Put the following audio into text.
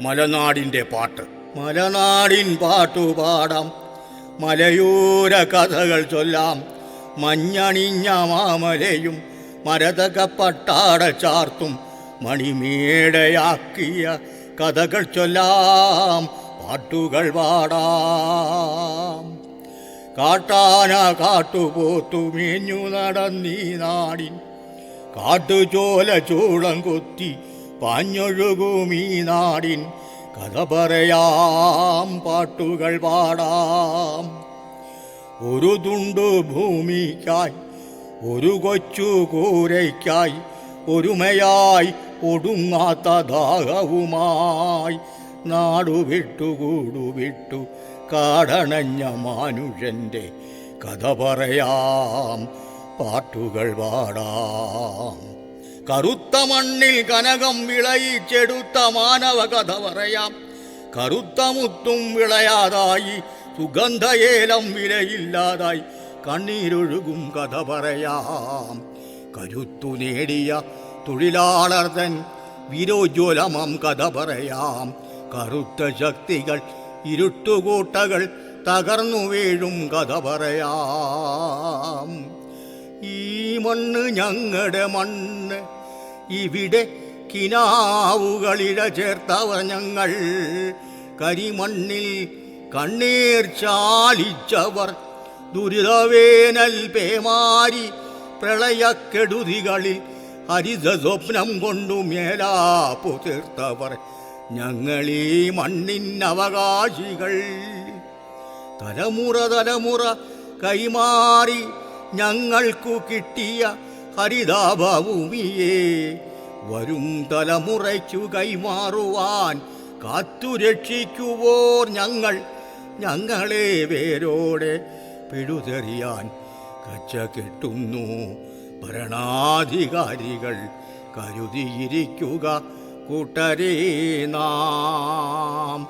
മലനാടിൻ്റെ പാട്ട്. മലനാടിൻ പാട്ടുപാടാം, മലയോര കഥകൾ ചൊല്ലാം. മഞ്ഞണിഞ്ഞ മാമലയും മരതക പട്ടാട ചാർത്തും മണിമേടയാക്കിയ കഥകൾ ചൊല്ലാം, പാട്ടുകൾ പാടാം. കാട്ടാന കാട്ടുപോത്തു മേഞ്ഞു നടന്നീ നാടിൻ, കാട്ടുചോല ചൂളം കൊത്തി പാഞ്ഞൊഴുകുമീ നാടിൻ കഥ പറയാം, പാട്ടുകൾ പാടാം. ഒരു തുണ്ടു ഭൂമിക്കായി, ഒരു കൊച്ചു കൂരയ്ക്കായി, ഒരുമയായി ഒടുങ്ങാത്ത ദാഹവുമായി നാടുവിട്ടു കൂടുവിട്ടു കാടണഞ്ഞ മനുഷ്യൻ്റെ കഥ പറയാം, പാട്ടുകൾ പാടാം. കറുത്ത മണ്ണിൽ കനകം വിളയിച്ചെടുത്ത മാനവ കഥ പറയാം. കറുത്ത മുത്തും വിളയാതായി, സുഗന്ധയേലം വിലയില്ലാതായി കണ്ണീരൊഴുകും കഥ പറയാം. കരുത്തു നേടിയ തൊഴിലാളർ തൻ വിരോജ്വലമം കഥ പറയാം. കറുത്ത ശക്തികൾ ഇരുട്ടുകൂട്ടകൾ തകർന്നു വീഴും കഥ പറയാം. ഈ മണ്ണ് ഞങ്ങളുടെ മണ്ണ്, ഇവിടെ കിനാവുകളിട ചേർത്തവർ ഞങ്ങൾ. കരിമണ്ണിൽ കണ്ണീർ ചാലിച്ചവർ, ദുരിതവേനൽ പേമാരി പ്രളയക്കെടുതികളിൽ ഹരിത സ്വപ്നം കൊണ്ടു മേലാപ്പു തീർത്തവർ ഞങ്ങളീ മണ്ണിനവകാശികൾ. തലമുറ തലമുറ കൈമാറി ഞങ്ങൾക്കു കിട്ടിയ ഹരിതാഭൂമിയെ വരും തലമുറയ്ക്കു കൈമാറുവാൻ കാത്തുരക്ഷിക്കുവോർ ഞങ്ങൾ. ഞങ്ങളെ വേരോടെ പിഴുതെറിയാൻ കച്ച കെട്ടുന്നു ഭരണാധികാരികൾ. കരുതിയിരിക്കുക കൂട്ടരേ നാം.